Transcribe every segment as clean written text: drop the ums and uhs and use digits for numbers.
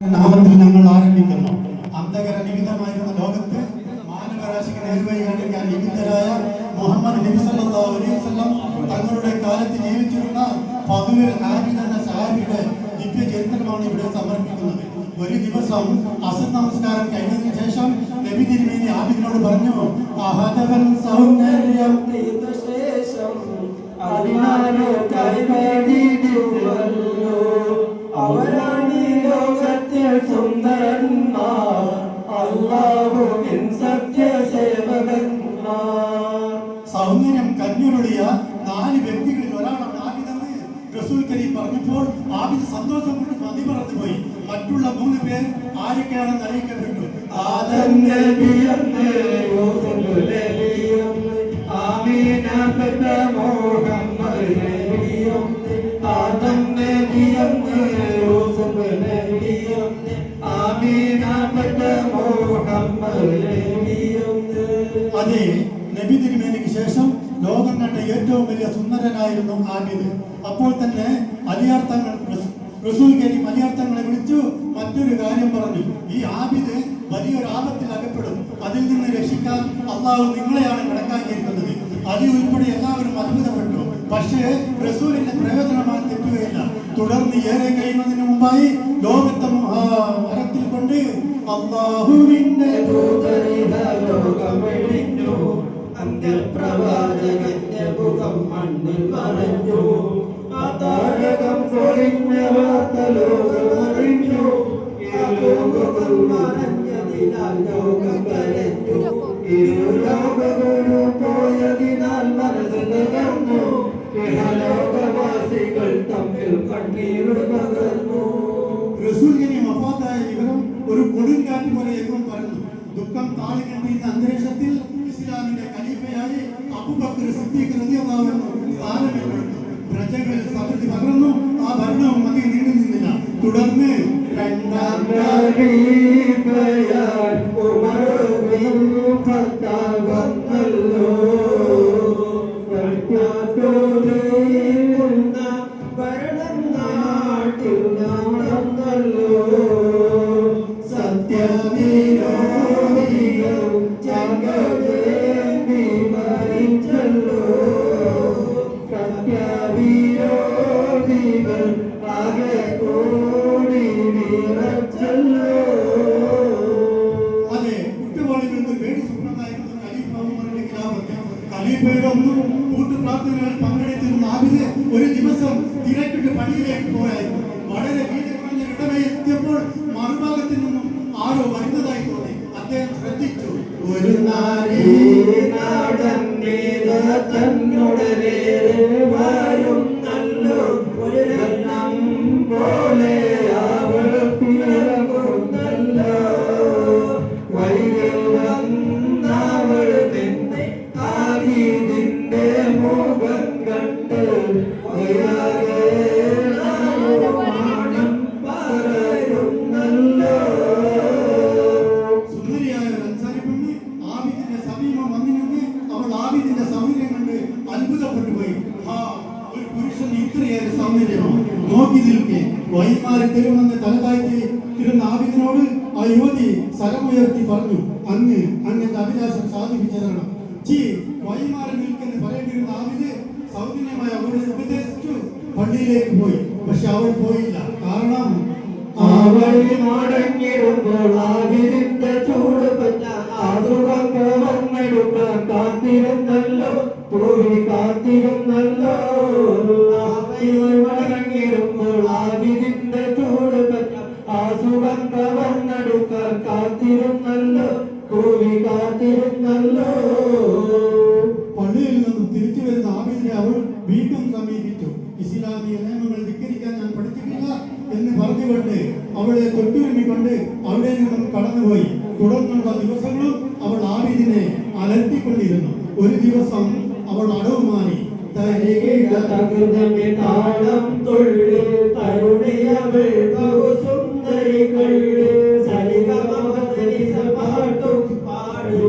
നാമത്തിൽ ഞങ്ങൾ ആരംഭിക്കുന്നു. അന്ധകരനിമിതമായിരുന്ന ലോകത്ത് മാനവരാശിക്ക് നേർവഴി കാണിക്കാൻ നിമിത്തരായ മുഹമ്മദ് നബി സല്ലല്ലാഹു അലൈഹി വസല്ലം തങ്ങളുടെ കാലത്ത് ജീവിച്ചിരുന്ന ഫദ്ലുൽ ആബിദ് എന്ന സഹാബിയുടെ ദിവ്യ ചരിത്രമാണ് ഇവിടെ സമർപ്പിക്കുന്നത്. ഒരു ദിവസം അസർ നമസ്കാരം കഴിഞ്ഞതിന് ശേഷം നബി തിരുമേനി ആബിദിനോട് പറഞ്ഞു, അഹദവൻ സൗന്ദര്യം ശേഷം അതിനാലോ കൈവേദിയുള്ളൂ അവരാണ് ലോകത്തിൽ സുന്ദരന്മാർ അല്ലാഹുവിൻ സത്യസേവകന്മാർ. സൗന്ദര്യം കഞ്ഞുരുളിയ 4 വ്യക്തികളിൽ ഒരാളാണ് ആബിദെന്ന് റസൂൽ കരീം പറഞ്ഞപ്പോൾ ആബിദ് സന്തോഷം കൊണ്ട് മതി മറന്നുപോയി. മറ്റുള്ള 3 പേർ ആരൊക്കെയാണെന്ന് അറിയിക്കപ്പെട്ടു. ആദം നബിയെന്ന്, യൂസുഫ് നബിയെന്ന്, ആമീന ബിൻത മുഹമ്മദ് നബിയെന്ന്, ആദം നബിയെന്ന്, യൂസുഫ് നബിയെന്ന്, ആമീന ബിൻത മുഹമ്മദ് നബിയെന്ന്. അതെ, നബി തിരുമേനിക്ക് ശേഷം ലോകം കണ്ട ഏറ്റവും വലിയ സുന്ദരനായിരുന്നു ആബിദ്. അപ്പോൾ തന്നെ അലിയാർത്തങ്ങൾ റസൂൽ കരീം അലിയാർത്തങ്ങളെ വിളിച്ചു മറ്റൊരു കാര്യം പറഞ്ഞു. ഈ ആബിദ് വലിയൊരു ആപത്തിൽ അകപ്പെടും, അതിൽ നിന്ന് രക്ഷിക്കാൻ അള്ളാഹു നിങ്ങളെയാണ് കണക്കാക്കിയിരിക്കുന്നത്. അലി ഉൾപ്പെടെ എല്ലാവരും അത്ഭുതപ്പെട്ടു. പക്ഷേ റസൂലിന്റെ പ്രയോജനമാണ് തെറ്റുകയില്ല. തുടർന്ന് ഏറെ കഴിയുന്നതിന് മുമ്പായി ലോകത്തെ മരത്തിൽ കൊണ്ട് അള്ളാഹുവിന്റെ അന്ത്യപ്രവാചകന്റെ മുഖം മണ്ണിൽ മറഞ്ഞു. ആ താരകം പൊളിഞ്ഞ വാർത്ത ലോകമറിഞ്ഞു. ലോകം മറഞ്ഞതിനാൽ ലോകം കരഞ്ഞു. ലോകഗുരു പോയതിനാൽ മനസ്സ് തകർന്നു. ലോകവാസികൾ തമ്മിൽ കണ്ണീർ പകർന്നു. റസൂലിനെ വഫാത്തായ വിവരം ഒരു കൊടുങ്കാറ്റ് പോലെ എങ്ങും പരന്നു. ദുഃഖം താളിക്കേണ്ടിയിരുന്ന അന്തരീക്ഷത്തിൽ ഇസ്ലാമിന്റെ ഖലീഫയായി അബൂബക്കർ സിദ്ദീഖ് റളിയല്ലാഹു അൻഹു സ്ഥാനമേറ്റെടുത്തു. പ്രജകൾ സമൃദ്ധി പകർന്നു. ആ ഭരണവും അധികം നീണ്ടു നിന്നില്ല. തുടർന്ന് രണ്ടാം ഖലീഫയായി ഉമർ ബിൻ ഖത്താബ് വന്നല്ലോ. ഭരണം നാട്ടിൽ നടന്നല്ലോ. സത്യവിരോധികൾ ചങ്കവേണ്ടി മരിച്ചല്ലോ. സത്യവിരോധികൾ ആകെ കൂടി വിറച്ചല്ലോ. അതെ, കുറ്റവാളികൾക്ക് പേടി സ്വപ്നമായിരുന്നു ഖലീഫ ഉമറിന്റെ ഖിലാഫത്ത്. ഖലീഫയുടെ ഒന്നും കൂട്ടുപ്രാർത്ഥനകളിൽ പങ്കെടുത്തിരുന്ന ആബിദ് ഒരു ദിവസം തിരക്കിട്ട് പണിയിലേക്ക് പോയായിരുന്നു. വളരെ വീതി കുറഞ്ഞ ഇടമേ എത്തിയപ്പോൾ മറുഭാഗത്തിൽ നിന്നും ആരോ വരുന്നതായി തോന്നി. അദ്ദേഹം ശ്രദ്ധിച്ചു. ഒരു നാടൻ തന്നുടനെ വരുന്നല്ലോ. ഒരു രത്നം പോലെ അവൾ പിറകുന്നല്ലോ. വഴിയിൽ വന്നവൾ നിന്നെ ആബിദിന്റെ മുഖം കണ്ട് പറയുന്നല്ലോ. സുന്ദരിയായ ഒരു അൻസാരി പെണ്ണ് ആബിദിന്റെ സമീപം വന്നിരുന്ന് അവൾ ആബിദിന്റെ സൗന്ദര്യം കണ്ട് അത്ഭുതപ്പെട്ടു പോയി. ഒരു പുരുഷന് ഇത്രയേറെ സൗന്ദര്യമോ? നോക്കി നിൽക്കെ വൈമാറി തരുമെന്ന് തലതാഴ്ത്തിരുന്ന ആബിദിനോട് ആ യുവതി സ്വരമുയർത്തി പറഞ്ഞു, അങ്ങന്റെ അഭിലാഷം സാധിപ്പിച്ചതാണ്. വൈമാറി നിൽക്കെന്ന് പറയേണ്ടിരുന്ന ആബിദ് സൗന്ദര്യമായി അവളെ ഉപദേശിച്ചു പള്ളിയിലേക്ക് പോയി. പക്ഷെ അവൾ പോയില്ല. കാരണം അവൾ മടങ്ങിടുമ്പോൾ ആബിദിന്റെ ചൂട് പറ്റ ആസുഖം കവർന്നെടുക്കാൻ കാത്തിരുന്നല്ലോ. ഭൂമി കാത്തിരുന്നല്ലോ. അവൾ മടങ്ങിടുമ്പോൾ ആബിദിന്റെ ചൂട് പറ്റ ആസുഖം കവർന്നെടുക്കാൻ കാത്തിരുന്നല്ലോ. ഭൂമി കാത്തിരുന്നല്ലോ. പള്ളിയിൽ നിന്നും തിരിച്ചു വരുന്ന ആബിദിനെ അവൾ വീണ്ടും സമീപിച്ചു. ഇസ്ലാമിക നിയമങ്ങൾ ധിക്കരിക്കാൻ ഞാൻ പഠിച്ചിട്ടില്ല എന്ന് പറഞ്ഞുകൊണ്ട് അവളെ തൊട്ടുരുമ്മിക്കൊണ്ട് അവിടെ നിന്നും കടന്നുപോയി. തുടർന്നുള്ള ദിവസങ്ങളും അവൾ ആബിദിനെ അലർത്തിക്കൊണ്ടിരുന്നു. ഒരു ദിവസം അവൾ അടവ് മാറി. താളം തുള്ളി തരുണിയവൾ ബഹുസുന്ദരികൾ പാട്ടും പാടി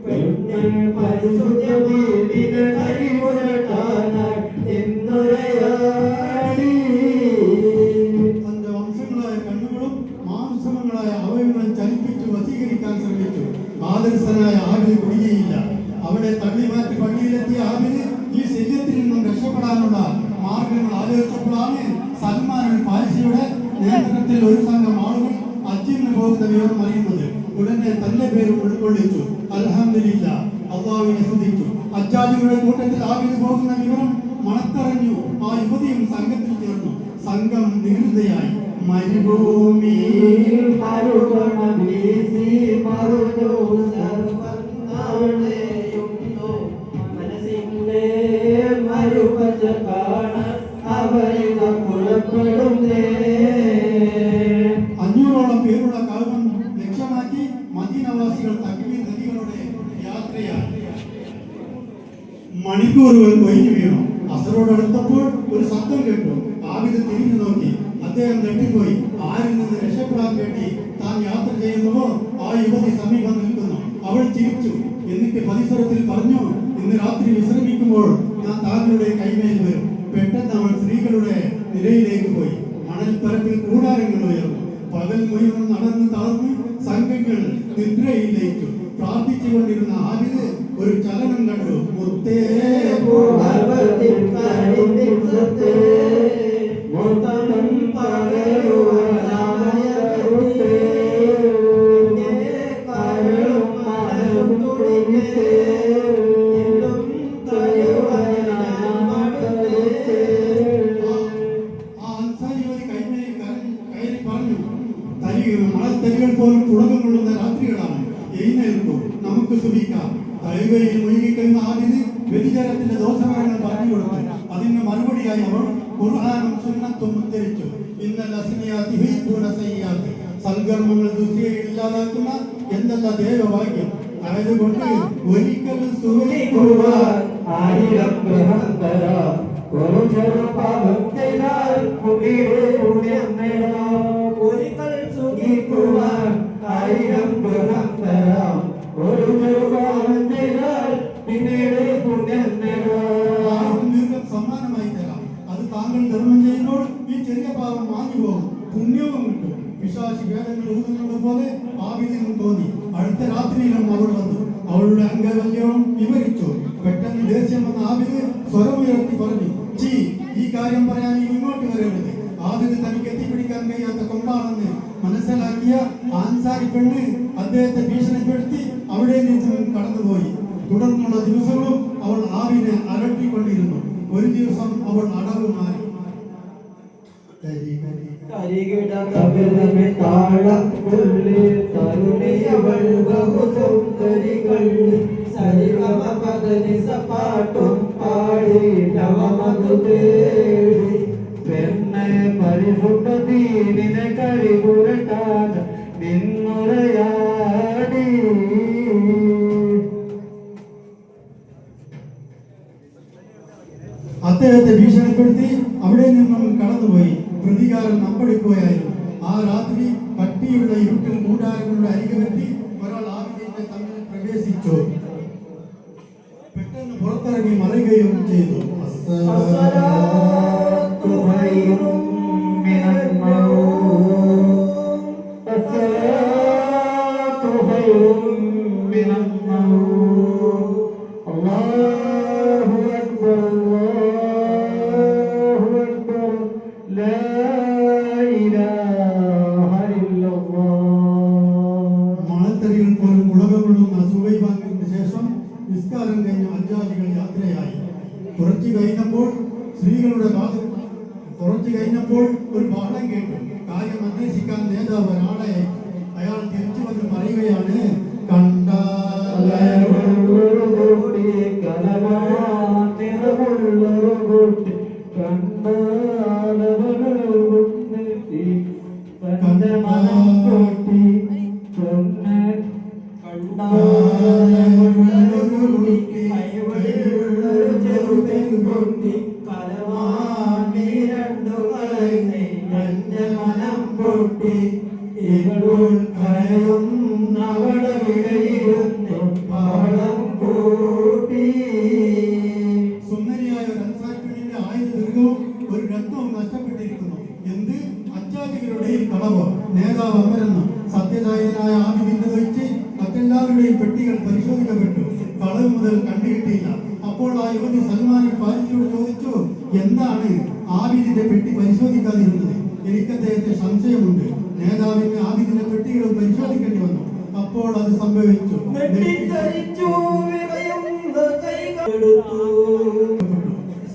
പെണ്ണിൽ പരിശുദ്ധ കരിമുരട്ടാനായി എന്നൊരയാടി കൂട്ടത്തിൽ ഒരു സംഘം ആളുകൾ ഹജ്ജിന് പോകുന്ന വിവരം അറിയുന്നത്. ഉടനെ തന്റെ പേര് ഉൾക്കൊള്ളിച്ചു. അൽഹംദുലില്ലാഹ്, അല്ലാഹുവിനെ സ്തുതിച്ചു. ഹജ്ജാജികളുടെ കൂട്ടത്തിൽ ആബിദ് പോകുന്ന വിവരം മണത്തറിഞ്ഞു. ആ യുവതിയും സംഘത്തിൽ ചേർന്നു. സംഘം നികൃതയായി. മരുഭൂമി മരുപച്ച കാണ അവരിത പുറപ്പെടുന്നേ. 500ഓളം പേരുള്ള കൗമം ലക്ഷ്യമാക്കി മദീനവാസികൾ തക്ബീർ നദികളുടെ യാത്രയായി. മണിക്കൂറുകൾ കൊഴിഞ്ഞു വീണു. അസറോടടുത്തപ്പോൾ ഒരു ശബ്ദം കേട്ടു. ആബിദ് തിരിഞ്ഞു നോക്കി. അദ്ദേഹം ഞെട്ടിപ്പോയി. ആരിൽ നിന്ന് രക്ഷപ്പെടാൻ വേണ്ടി താൻ യാത്ര ചെയ്യുന്നുവോ ആ യുവതി സമീപം നിൽക്കുന്നു. അവൾ ചിരിച്ചു. എന്നിട്ട് പരിസരത്തിൽ പറഞ്ഞു, ഇന്ന് രാത്രി വിശ്രമിക്കുമ്പോൾ ഞാൻ താങ്കളുടെ കൈമേൽ വരും. പെട്ടെന്ന് അവൾ സ്ത്രീകളുടെ നിരയിലേക്ക് പോയി. മണൽപ്പരപ്പിൽ കൂടാരങ്ങൾ ഉയർന്നു. പകൽ മുഴുവൻ നടന്ന് തളർന്ന് സംഘങ്ങൾ നിദ്രയിലേക്കു. പ്രാർത്ഥിച്ചുകൊണ്ടിരുന്ന ആബിദ് ഒരു ചലനം കണ്ടു. മുത്തേ മണത്തരികൾ പോലും തുടക്കം കൊള്ളുന്ന രാത്രികളാണ്. എഴുന്നേൽക്കൂ, നമുക്ക് സുഖിക്കാം. തൈവയിൽ മുഴുകിക്കഴിഞ്ഞ ആബിദ് വ്യതിചരത്തിന്റെ ദോഷഫലങ്ങൾ പറഞ്ഞു കൊടുത്തു. അതിന് മറുപടിയായി അവൾ ഖുർആനും സുന്നത്തും ഉദ്ധരിച്ചു. ഇന്നൽ അസ്നിയാതി ഹിബ്ബുന സയ്യാത്തി, സൽകർമ്മങ്ങൾ ദുഃഖയെ ഇല്ലാതാക്കുന്ന എന്തെല്ലാം ദേവഭാഗ്യം. അതുകൊണ്ട് ഒരിക്കലും സുഖിക്കുവാൻ ആയിരം ഗ്രഹം തരാം. ഒരു ചെറുപാപം ചെയ്താൽ പുണ്യം നേടാം. ഒരിക്കൽ സുഖിക്കുവാൻ ആയിരം ഗ്രഹം തരാം. ഒരു ചെറുപാപം ചെയ്താൽ പിന്നീട് പുണ്യം നേടാം. സമ്മാനമായി തരാം. അത് താങ്കൾ ധർമ്മം ചെയ്യുമ്പോൾ ഈ ചെറിയ പാപം മാഞ്ഞു പോകും, പുണ്യവും കിട്ടും. വിശ്വാസി വേദങ്ങൾ ഊതുന്നത് പോലെ ആബിദിനും തോന്നി. അടുത്ത രാത്രിയിലും അവൾ വന്നു. അവളുടെ അംഗവല്യവും വിവരിച്ചു. പെട്ടെന്ന് ദേഷ്യം വന്ന ആബിദ് സ്വരമുയർത്തി പറഞ്ഞു, ചീ, ഈ കാര്യം പറയാൻ ഇങ്ങോട്ട് വരരുത്. ആബിദ് തനിക്ക് എത്തിപ്പിടിക്കാൻ കഴിയാത്ത കൊണ്ടാണെന്ന് മനസ്സിലാക്കിയ അൻസാരി പെണ്ണ് അദ്ദേഹത്തെ ഭീഷണിപ്പെടുത്തി അവിടെ നിന്നും കടന്നുപോയി. തുടർന്നുള്ള ദിവസങ്ങളും അവൾ ആബിദിനെ അലട്ടിക്കൊണ്ടിരുന്നു. ഒരു ദിവസം അവൾ അടവ് മാറി. കരികിട കവിതമേ താളപ്പുള്ളിൽ തരുണിയവൾ ബഹുസുന്ദരികൾ സരിഗമ പദനിസ പാട്ടും പാടി നവമതു തേടി പെണ്ണെ പരിശുദ്ധ ദീനിനെ കഴിവുരട്ടാൻ നിന്നുരയാടി. അദ്ദേഹത്തെ ഭീഷണിപ്പെടുത്തി അവിടെ നിന്നും കടന്നുപോയി. പ്രതികാരം നമ്പടിക്കുകയായിരുന്നു. ആ രാത്രി കട്ടിയുള്ള ഇരുട്ടിൽ കൂടാരങ്ങളുടെ അരികെ വെട്ടി ഒരാൾ ആബിദിന്റെ തമ്മിൽ പ്രവേശിച്ചു. പെട്ടെന്ന് പുറത്തിറങ്ങി മറയുകയും ചെയ്തു. അസ്സലാത്തു ഖൈറും മിനൻ നൗം. അസ്സലാത്തു ഖൈറും മിനൻ നൗം. അല്ലാഹു അക്ബർ, അല്ലാഹു അക്ബർ, ലാ ഇലാഹ ഇല്ലല്ലാഹ്. മണത്തരികൾ പോലും ഉളകകൊള്ളുന്ന സുബൈബാങ്കിന് ശേഷം നിസ്കാരം കഴിഞ്ഞ ഹജ്ജാജികൾ യാത്രയായി. കുറച്ചു കഴിഞ്ഞപ്പോൾ ഒരു ബഹളം കേട്ടു. കാര്യം അന്വേഷിക്കാൻ നേതാവ് ഒരാളെ അയാൾ തിരിച്ചു വന്ന് പറയുകയാണ്, സുന്ദരിയായ ഒരു അൻസാരി പെണ്ണിന്റെ ആയുധദീർഘവും ഒരു രത്നവും നഷ്ടപ്പെട്ടിരിക്കുന്നു. എന്ത് അച്ചാചികളുടെ കളവ്. നേതാവ് അമരന്നു. സത്യസായനായ ആബിദിന്റെ വെച്ച് മറ്റെല്ലാവരുടെയും പെട്ടികൾ പരിശോധിക്കപ്പെട്ടു. കളവ് മുതൽ കണ്ടുകിട്ടിയില്ല. അപ്പോൾ ആ യുവതി സൽമാൻ ഫാരിസിയോട് ചോദിച്ചു, എന്താണ് ആബിദിന്റെ പെട്ടി പരിശോധിക്കാതിരുന്നത്? എനിക്ക് അദ്ദേഹത്തെ സംശയമുണ്ട്. നേതാവിന് ആദ്യത്തിന്റെ പെട്ടികളും പരിശോധിക്കേണ്ടി വന്നു. അപ്പോൾ അത് സംഭവിച്ചു.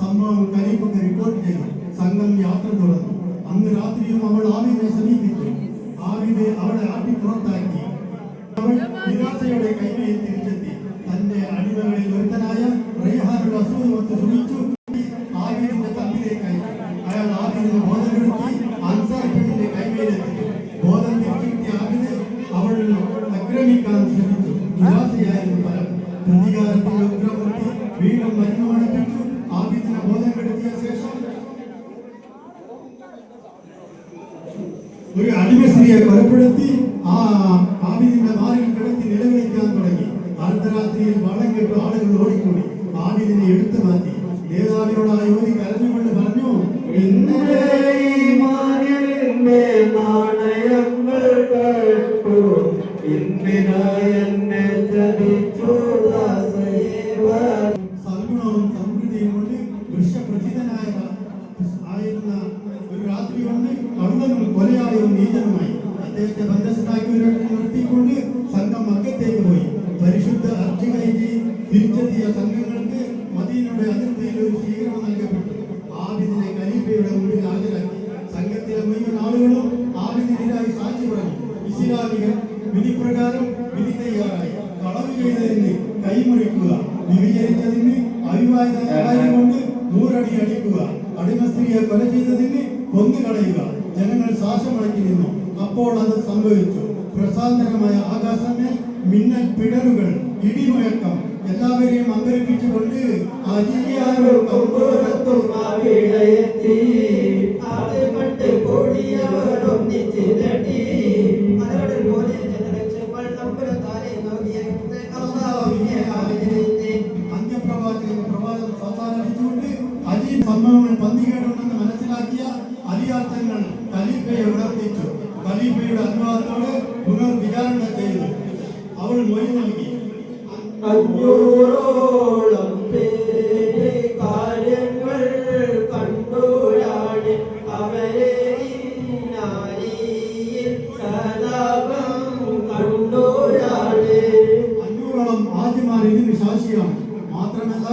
സംഭവം ഖലീഫക്ക് റിപ്പോർട്ട് ചെയ്തു. സംഘം യാത്ര തുടർന്നു. അന്ന് രാത്രിയും അവൾ ആബിദിനെ സമീപിച്ചു. ആബിദ് അവളെ ആട്ടി പുറത്താക്കി. അവൾ നിരാശയുടെ കൈമയിൽ തിരിച്ചെത്തി. തന്റെ അടിമകളിൽ ഒരുത്തനായ റയ്ഹാനുൽ അസ്വദ് ശ്രമിച്ചു ആബിദിന്റെ തമ്പിലേക്കായി. അയാൾ ആബിദിനെ ബോധം കെടുത്തി അൻസാർ പെണ്ണിന്റെ കൈമയിലെത്തിച്ചു. ബോധം തിരിച്ചെത്തിയ ആബിദ് അവൾ ആക്രമിക്കാൻ ശ്രമിച്ചു. നിരാശയായിരുന്നു ഫലം. പ്രതികാരത്തിന്റെ ഉഗ്രമൂർത്തി വീണ്ടും മരുന്ന് മണപ്പിച്ചു. ആബിദിനെ ബോധം കെടുത്തിയ ശേഷം ഒരു അടിമ സ്ത്രീയെ കൊലപ്പെടുത്തി ആ ആബിദിന്റെ മാറിൽ കിടത്തി നിലവിളിക്കാൻ തുടങ്ങി. അർദ്ധരാത്രിയിൽ വളം കെട്ടു ആളുകൾ ഓടിക്കൂടി. ആബിദിനെ എടുത്തു മാറ്റി. നേതാവിനോട് ആ യുവതി കരഞ്ഞുകൊണ്ട് പറഞ്ഞു, സൽഗുണവും സമൃദ്ധിയും കൊണ്ട് വൃക്ഷപ്രസിദ്ധനായിരുന്ന ഒരു രാത്രി കൊണ്ട് കള്ളനും കൊലയാളിയും നീചനുമായി. അദ്ദേഹത്തെ ബന്ധസ്ഥാക്കി നിർത്തിക്കൊണ്ട് സംഘം മക്കത്തേക്ക് പോയി. പരിശുദ്ധ ഹജ്ജ് കഴിഞ്ഞ് തിരിച്ചെത്തിയ സംഘങ്ങൾക്ക് മദീനയുടെ അതിർത്തിയിൽ ഒരു സ്വീകരണം നൽകപ്പെട്ടു. ആബിദിനെ ഖലീഫയുടെ മുന്നിൽ ഹാജരാക്കി. സംഘത്തിലെ മുഴുവൻ ആളുകളും ആബിദിനെതിരായി സാക്ഷി പറഞ്ഞു. ഇസ്ലാമിക വിധിപ്രകാരം വിധി തയ്യാറായി. കളവ് ചെയ്തതിന് കൈമുറിക്കുക, വിചരിച്ചതിന് അവിവാഹിതനായത് കൊണ്ട് 100 അടി അടിക്കുക, അടിമ സ്ത്രീയെ കൊല ചെയ്തതിന് കൊന്നുകളയുക. ജനങ്ങൾ ശ്വാസമടക്കി നിന്നു. അപ്പോൾ അത് സംഭവിച്ചു. പ്രസാന്തരമായ ആകാശമേ മിന്നൽ പിടറുകൾ, ഇടിമുഴക്കം എല്ലാവരെയും അമ്പരിപ്പിച്ചുകൊണ്ട് സംഭവങ്ങൾ പന്തികേടുണ്ടെന്ന് മനസ്സിലാക്കിയ അലിയാർത്ഥങ്ങൾ ഖലീഫയെ ഉണർത്തിച്ചു. ഖലീഫയുടെ അനുവാദത്തോടെ പുനർവിചാരണ ചെയ്തു. അവൾ മൊഴി നൽകി. 500ഓളം പേര് കാര്യങ്ങൾ കണ്ടോരാണ് അവരെ കണ്ടോരാണ്. 500ഓളം ആദ്യമാർ ഇതിന് സാക്ഷിയാണ്. മാത്രമല്ല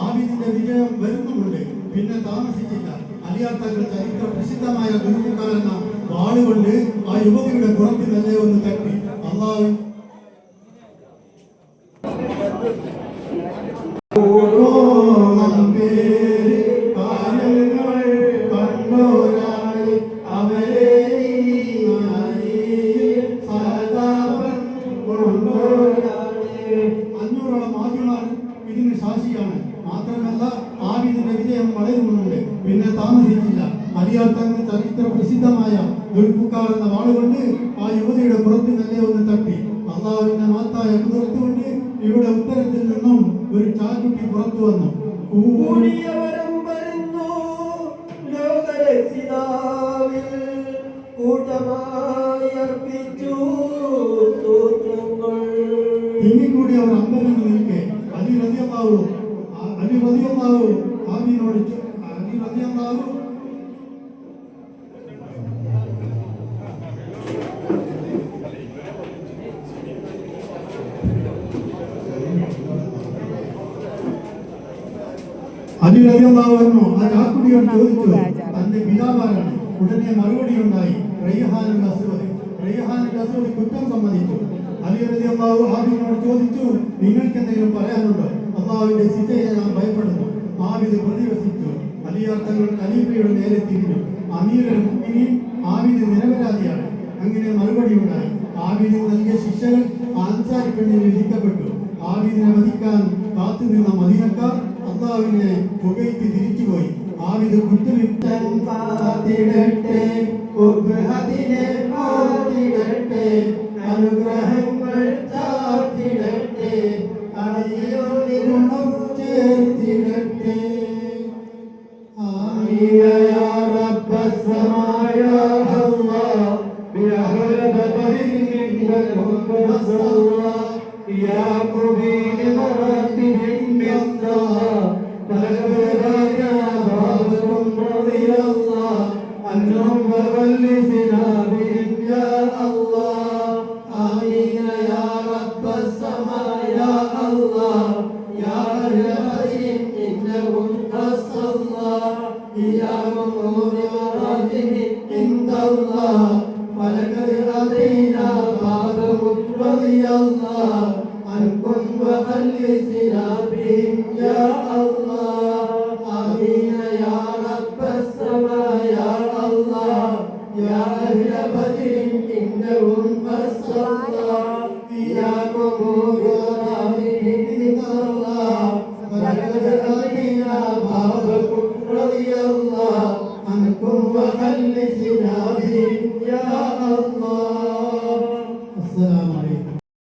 ആബിദിന്റെ വിജയം വരുന്നുമുണ്ട്. പിന്നെ താമസിച്ചില്ല. അലിയാർത്ഥങ്ങൾ ചരിത്ര പ്രസിദ്ധമായ ദുൽഫുക്കാരെന്ന വാളുകൊണ്ട് ആ യുവതിയുടെ പുറത്ത് മെല്ലെ ഒന്ന് തട്ടി. അള്ളാഹു ഇതിന് സാക്ഷിയാണ്. മാത്രമല്ല ആബിദിന്റെ വിജയം വളരുന്നുണ്ട്. പിന്നെ താമസിച്ചില്ല. അലിയാർത്ഥങ്ങൾ ചരിത്ര പ്രസിദ്ധമായ ദുൽഫുക്കാർ എന്ന വാളുകൊണ്ട് ആ യുവതിയുടെ പുറത്ത് മെല്ലെ ഒന്ന് തട്ടി. അള്ളാഹുവിന്റെ മാത്തായ കുതിർത്തുകൊണ്ട് ഇവിടെ ഉത്തരത്തിൽ നിന്നും ഒരു ചാക്കുട്ടി പുറത്തു വന്നു. തിങ്ങിക്കൂടി അവർ അമ്പരന്ന് നിൽക്കെ അലി റളിയല്ലാഹു ആബിദിനോട് അലി റളിയല്ലാഹു അൻഹു ആ ചാക്കുട്ടിയോട് ചോദിച്ചു, തന്റെ പിതാവാരാണ്? ഉടനെ മറുപടി ഉണ്ടായി, റയ്ഹാനുൽ അസ്വദ് കുറ്റം സമ്മതിച്ചു. അലി റളിയല്ലാഹു ആബിദിനോട് ചോദിച്ചു, നിങ്ങൾക്ക് എന്തെങ്കിലും പറയാനുണ്ടോ? അള്ളാഹുവിന്റെ ശിക്ഷയെ ഞാൻ ഭയപ്പെടുന്നു. ആബിദ് പ്രതിവസിച്ചു. അലിയാർത്ഥങ്ങൾ ഖലീഫയുടെ നേരെ തിരിഞ്ഞു. അമീറുൽ മുഅ്മിനീൻ ആബിദ് നിരപരാധിയാണ്. അങ്ങനെ മറുപടി ഉണ്ടായി. ആബിദിന് നൽകിയ ശിക്ഷകൾ അൻസാരി പെണ്ണിന് വിധിക്കപ്പെട്ടു. ആബിദിനെ വധിക്കാൻ കാത്തുനിന്ന മദീനക്കാർ അള്ളാഹുവിനെ പുകഴ്ത്തി തിരിച്ചുപോയി. ആബിദ് കുറ്റവിട്ടൻ കാത്തിടട്ടെ, അനുഗ്രഹങ്ങൾ ചാർത്തിടട്ടെ, അടിയോടിരുണം ചേർത്തിടട്ടെ. ആമീൻ യാ റബ്ബസ് സമായ അല്ലാഹ് ബിഅഹ്ല ബദരിൻ മിൻക യാ മുബീൻ മറാത്തിബിൻ മിൻക وغلسنا بهم يا الله آمين يا رب السماء يا الله يا أهل بدر إنهم قص الله إياهم نور مراتب عند الله ولقد أتينا بعضهم رضي الله عنكم وخلصنا بهم يا الله آمين يا رب السماء يا الله يا أهل بدر إنهم قص الله إياكم برحمهم من الله ولقد أتينا بعضكم رضي الله عنكم وخلصنا بهم يا الله. السلام